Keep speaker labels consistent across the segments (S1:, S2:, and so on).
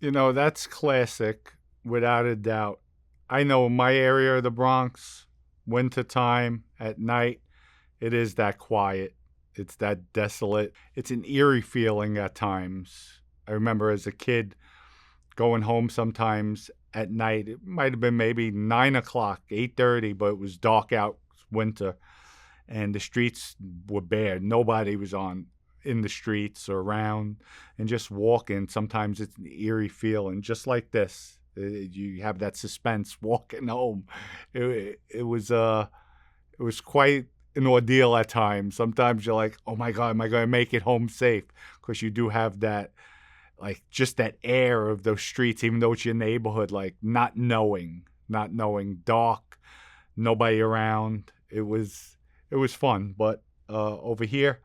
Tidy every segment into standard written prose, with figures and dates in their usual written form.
S1: That's classic, without a doubt. I know in my area of the Bronx, winter time at night, it is that quiet. It's that desolate. It's an eerie feeling at times. I remember as a kid going home sometimes at night. It might have been maybe 9 o'clock, 8:30, but it was dark out, winter, and the streets were bare. Nobody was on in the streets or around, and just walking. Sometimes it's an eerie feeling, just like this. You have that suspense walking home. It was quite an ordeal at times. Sometimes you're like, oh my God, am I going to make it home safe? Because you do have that, like, just that air of those streets, even though it's your neighborhood, like not knowing, dark, nobody around. It was fun, but over here,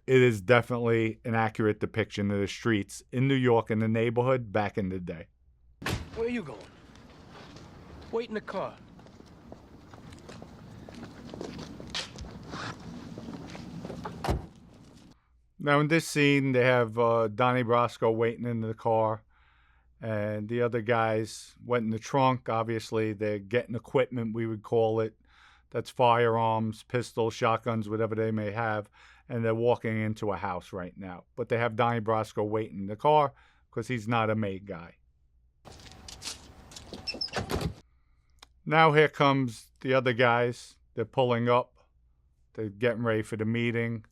S1: it is definitely an accurate depiction of the streets in New York and the neighborhood back in the day.
S2: Where are you going? Wait in the car.
S1: Now, in this scene, they have Donnie Brasco waiting in the car, and the other guys went in the trunk. Obviously, they're getting equipment, we would call it. That's firearms, pistols, shotguns, whatever they may have, and they're walking into a house right now. But they have Donnie Brasco waiting in the car because he's not a made guy. Now here comes the other guys. They're pulling up. They're getting ready for the meeting.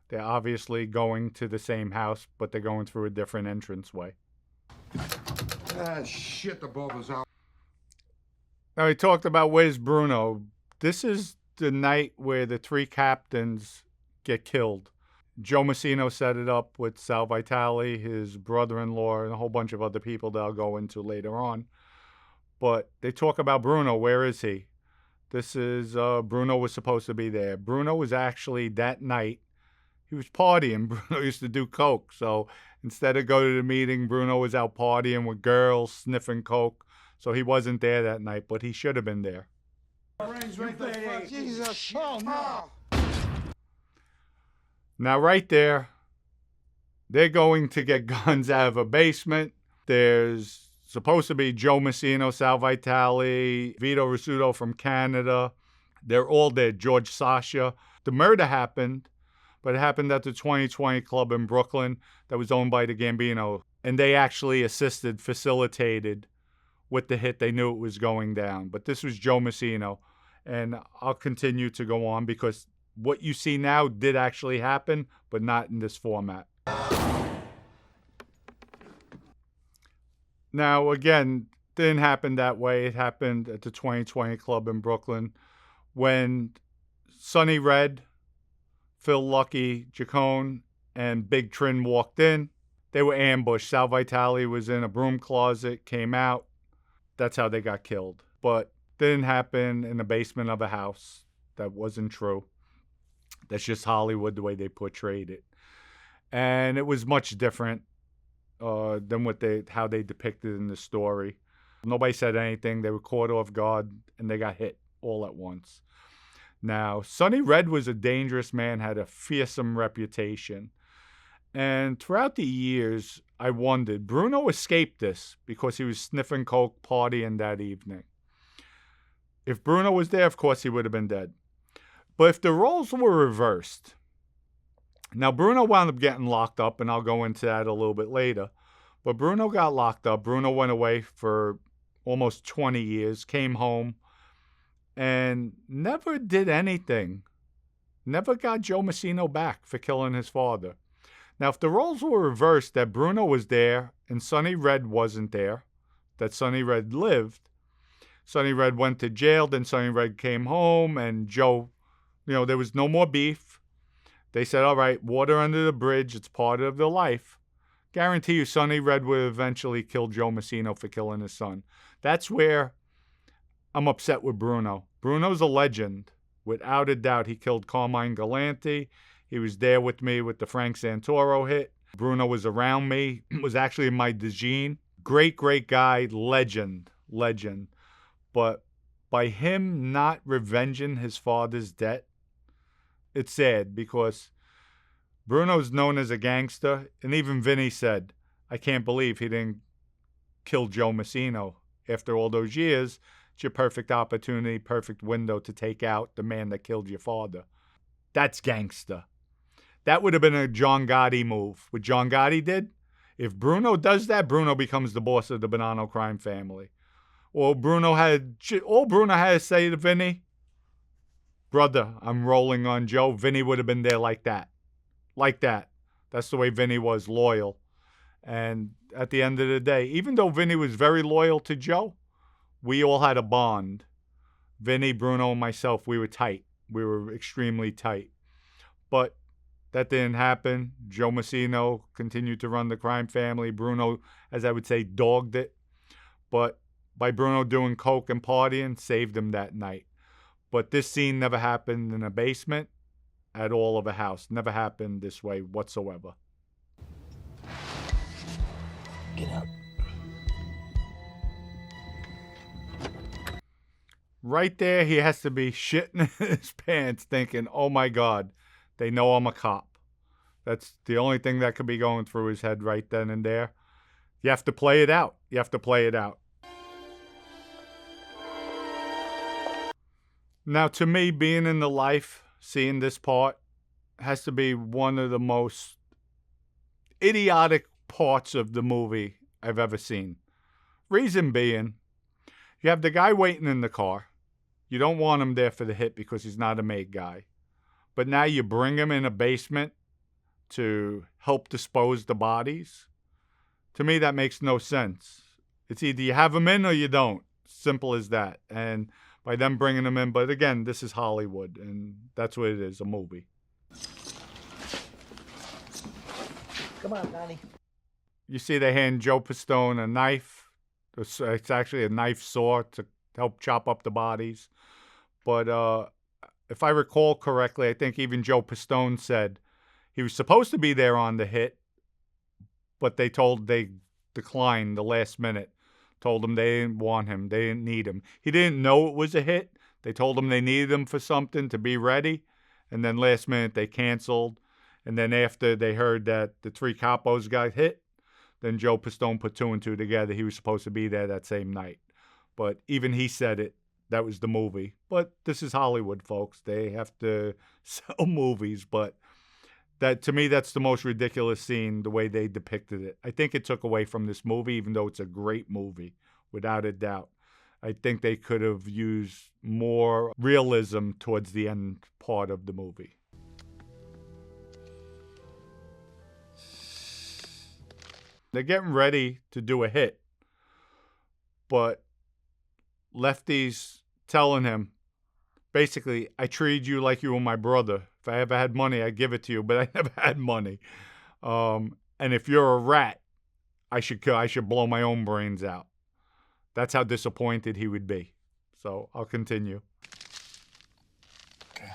S1: They're obviously going to the same house, but they're going through a different entranceway.
S3: Ah, shit, the bulb is out.
S1: Now, he talked about where's Bruno. This is the night where the three captains get killed. Joe Massino set it up with Sal Vitale, his brother-in-law, and a whole bunch of other people that I'll go into later on. But they talk about Bruno. Where is he? This is, Bruno was supposed to be there. Bruno was actually, that night, he was partying. Bruno used to do coke. So instead of go to the meeting, Bruno was out partying with girls, sniffing coke. So he wasn't there that night, but he should have been there.
S3: Jesus, oh no.
S1: Now, right there, they're going to get guns out of a basement. There's supposed to be Joe Massino, Sal Vitale, Vito Rizzuto from Canada. They're all there. George Sasha. The murder happened, but it happened at the 2020 club in Brooklyn that was owned by the Gambino. And they actually facilitated with the hit. They knew it was going down. But this was Joe Massino. And I'll continue to go on because what you see now did actually happen, but not in this format. Now, again, didn't happen that way. It happened at the 2020 club in Brooklyn when Sonny Red, Phil Lucky, Jacone, and Big Trin walked in. They were ambushed. Sal Vitale was in a broom closet, came out. That's how they got killed. But didn't happen in the basement of a house. That wasn't true. That's just Hollywood, the way they portrayed it. And it was much different than how they depicted in the story. Nobody said anything. They were caught off guard, and they got hit all at once. Now, Sonny Red was a dangerous man, had a fearsome reputation. And throughout the years, I wondered, Bruno escaped this because he was sniffing coke, partying that evening. If Bruno was there, of course, he would have been dead. But if the roles were reversed, now Bruno wound up getting locked up, and I'll go into that a little bit later. But Bruno got locked up. Bruno went away for almost 20 years, came home, and never did anything. Never got Joe Massino back for killing his father. Now, if the roles were reversed, that Bruno was there and Sonny Red wasn't there, that Sonny Red lived, Sonny Red went to jail, then Sonny Red came home, and Joe, there was no more beef. They said, all right, water under the bridge, it's part of their life. Guarantee you Sonny Red would eventually kill Joe Massino for killing his son. That's where I'm upset with Bruno. Bruno's a legend. Without a doubt, he killed Carmine Galante. He was there with me with the Frank Santoro hit. Bruno was around me, was actually in my Dejeen. Great, great guy, legend. But by him not revenging his father's debt, it's sad because Bruno's known as a gangster. And even Vinny said, I can't believe he didn't kill Joe Messino. After all those years, it's your perfect opportunity, perfect window to take out the man that killed your father. That's gangster. That would have been a John Gotti move. What John Gotti did, if Bruno does that, Bruno becomes the boss of the Bonanno crime family. All Bruno had to say to Vinny, brother, I'm rolling on Joe. Vinny would have been there like that. Like that. That's the way Vinny was, loyal. And at the end of the day, even though Vinny was very loyal to Joe, we all had a bond. Vinny, Bruno, and myself, we were tight. We were extremely tight. But that didn't happen. Joe Messino continued to run the crime family. Bruno, as I would say, dogged it. But by Bruno doing coke and partying, saved him that night. But this scene never happened in a basement at all of a house. Never happened this way whatsoever.
S2: Get out.
S1: Right there, he has to be shitting his pants thinking, oh my God, they know I'm a cop. That's the only thing that could be going through his head right then and there. You have to play it out. You have to play it out. Now, to me, being in the life, seeing this part, has to be one of the most idiotic parts of the movie I've ever seen. Reason being, you have the guy waiting in the car. You don't want him there for the hit because he's not a made guy. But now you bring him in a basement to help dispose the bodies. To me, that makes no sense. It's either you have him in or you don't. Simple as that. And by them bringing him in, but again, this is Hollywood, and that's what it is, a movie.
S2: Come on, Donnie.
S1: You see they hand Joe Pistone a knife. It's actually a knife saw to help chop up the bodies. But if I recall correctly, I think even Joe Pistone said he was supposed to be there on the hit, but they declined the last minute. Told him they didn't want him. They didn't need him. He didn't know it was a hit. They told him they needed him for something to be ready. And then last minute they canceled. And then after they heard that the 3 Capos got hit, then Joe Pistone put 2 and 2 together. He was supposed to be there that same night. But even he said it. That was the movie. But this is Hollywood, folks. They have to sell movies. But that, to me, that's the most ridiculous scene, the way they depicted it. I think it took away from this movie, even though it's a great movie, without a doubt. I think they could have used more realism towards the end part of the movie. They're getting ready to do a hit, but Lefty's telling him, basically, I treated you like you were my brother. If I ever had money, I'd give it to you, but I never had money. And if you're a rat, I should blow my own brains out. That's how disappointed he would be. So I'll continue.
S3: Okay.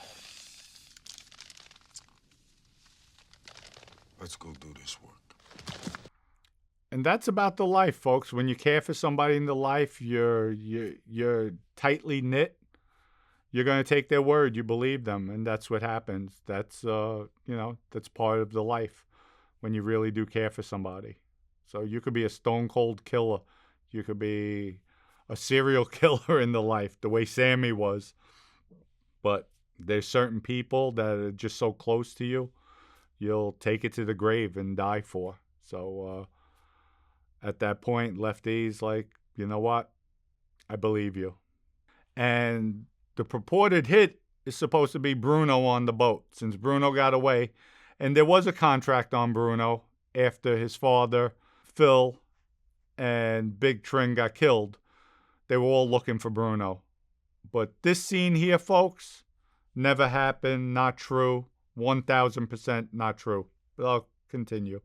S3: Let's go do this work.
S1: And that's about the life, folks. When you care for somebody in the life, you're tightly knit. You're going to take their word. You believe them, and that's what happens. That's that's part of the life when you really do care for somebody. So you could be a stone cold killer. You could be a serial killer in the life, the way Sammy was. But there's certain people that are just so close to you, you'll take it to the grave and die for. So at that point, Lefty's like, you know what? I believe you. And the purported hit is supposed to be Bruno on the boat, since Bruno got away. And there was a contract on Bruno after his father, Phil, and Big Trin got killed. They were all looking for Bruno. But this scene here, folks, never happened, not true, 1,000% not true. But I'll continue.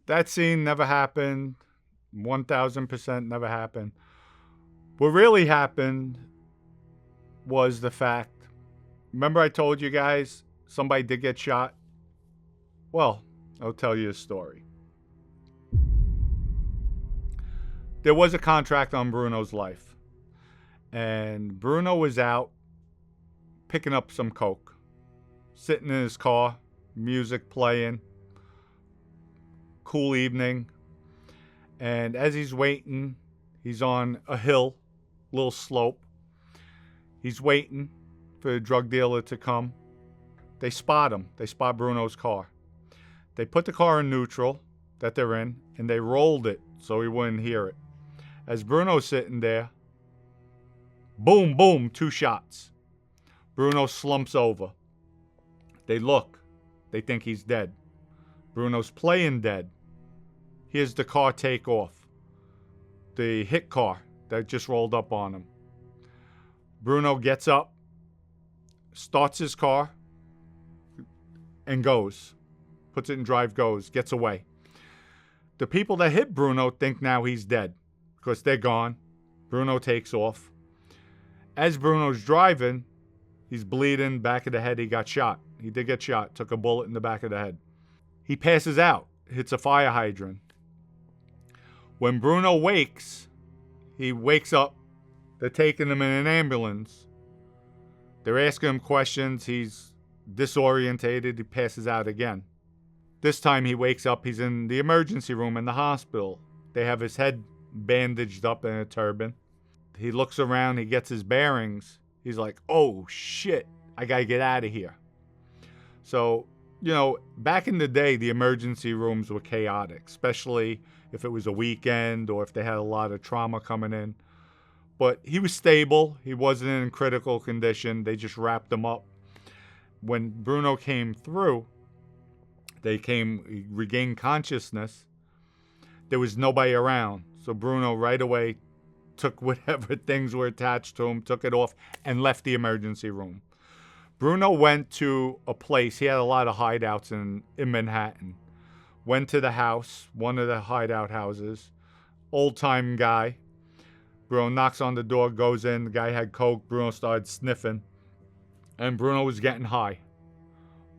S1: That scene never happened. 1,000% never happened. What really happened was the fact, remember I told you guys somebody did get shot? Well, I'll tell you a story. There was a contract on Bruno's life. And Bruno was out picking up some coke. Sitting in his car, music playing. cool evening. And as he's waiting, he's on a hill, little slope. He's waiting for the drug dealer to come. They spot him. They spot Bruno's car. They put the car in neutral that they're in, and they rolled it so he wouldn't hear it. As Bruno's sitting there, boom, boom, 2 shots. Bruno slumps over. They look. They think he's dead. Bruno's playing dead. Here's the car take off. The hit car that just rolled up on him. Bruno gets up, starts his car, and goes. Puts it in drive, goes, gets away. The people that hit Bruno think now he's dead because they're gone. Bruno takes off. As Bruno's driving, he's bleeding, back of the head, he got shot. He did get shot, took a bullet in the back of the head. He passes out, hits a fire hydrant. When Bruno wakes, he wakes up. They're taking him in an ambulance. They're asking him questions. He's disorientated. He passes out again. This time he wakes up. He's in the emergency room in the hospital. They have his head bandaged up in a turban. He looks around. He gets his bearings. He's like, oh, shit. I got to get out of here. So, back in the day, the emergency rooms were chaotic, especially if it was a weekend or if they had a lot of trauma coming in. But he was stable. He wasn't in critical condition. They just wrapped him up. When Bruno came through, he regained consciousness. There was nobody around. So Bruno right away took whatever things were attached to him, took it off, and left the emergency room. Bruno went to a place. He had a lot of hideouts in Manhattan. Went to the house, one of the hideout houses. Old-time guy. Bruno knocks on the door, goes in. The guy had coke. Bruno started sniffing. And Bruno was getting high.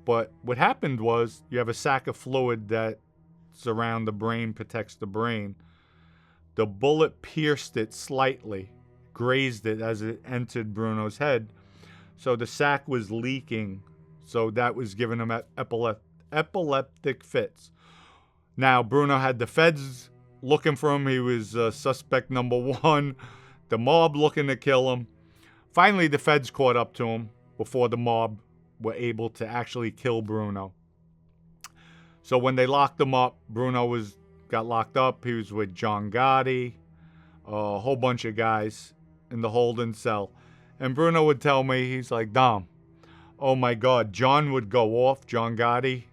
S1: But what happened was you have a sac of fluid that's around the brain, protects the brain. The bullet pierced it slightly, grazed it as it entered Bruno's head. So the sac was leaking. So that was giving him epileptic fits. Now, Bruno had the feds looking for him. He was suspect number 1. The mob looking to kill him. Finally, the feds caught up to him before the mob were able to actually kill Bruno. So when they locked him up, Bruno got locked up. He was with John Gotti, a whole bunch of guys in the holding cell. And Bruno would tell me, he's like, Dom, oh my God, John would go off, John Gotti,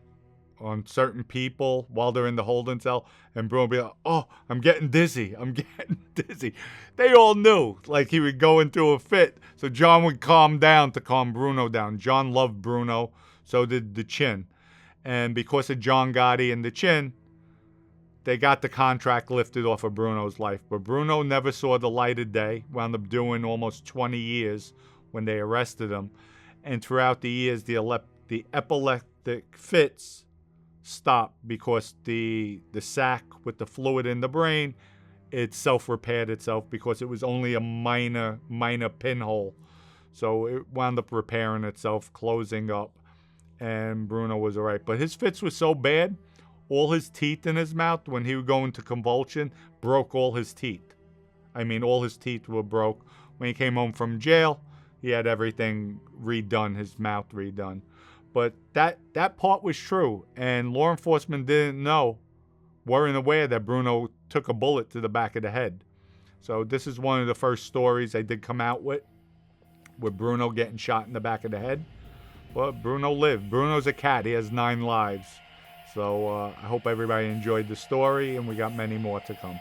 S1: on certain people while they're in the holding cell. And Bruno would be like, oh, I'm getting dizzy. They all knew, like he would go into a fit. So John would calm down to calm Bruno down. John loved Bruno, so did the Chin. And because of John Gotti and the Chin, they got the contract lifted off of Bruno's life. But Bruno never saw the light of day, wound up doing almost 20 years when they arrested him. And throughout the years, the epileptic fits stopped because the sac with the fluid in the brain, it self-repaired itself because it was only a minor pinhole. So it wound up repairing itself, closing up, and Bruno was all right. But his fits were so bad, all his teeth in his mouth, when he would go into convulsion, broke all his teeth. I mean, all his teeth were broke. When he came home from jail, he had everything redone, his mouth redone. But that part was true, and law enforcement weren't aware that Bruno took a bullet to the back of the head. So this is one of the first stories they did come out with Bruno getting shot in the back of the head. Well, Bruno lived. Bruno's a cat. He has 9 lives. So I hope everybody enjoyed the story, and we got many more to come.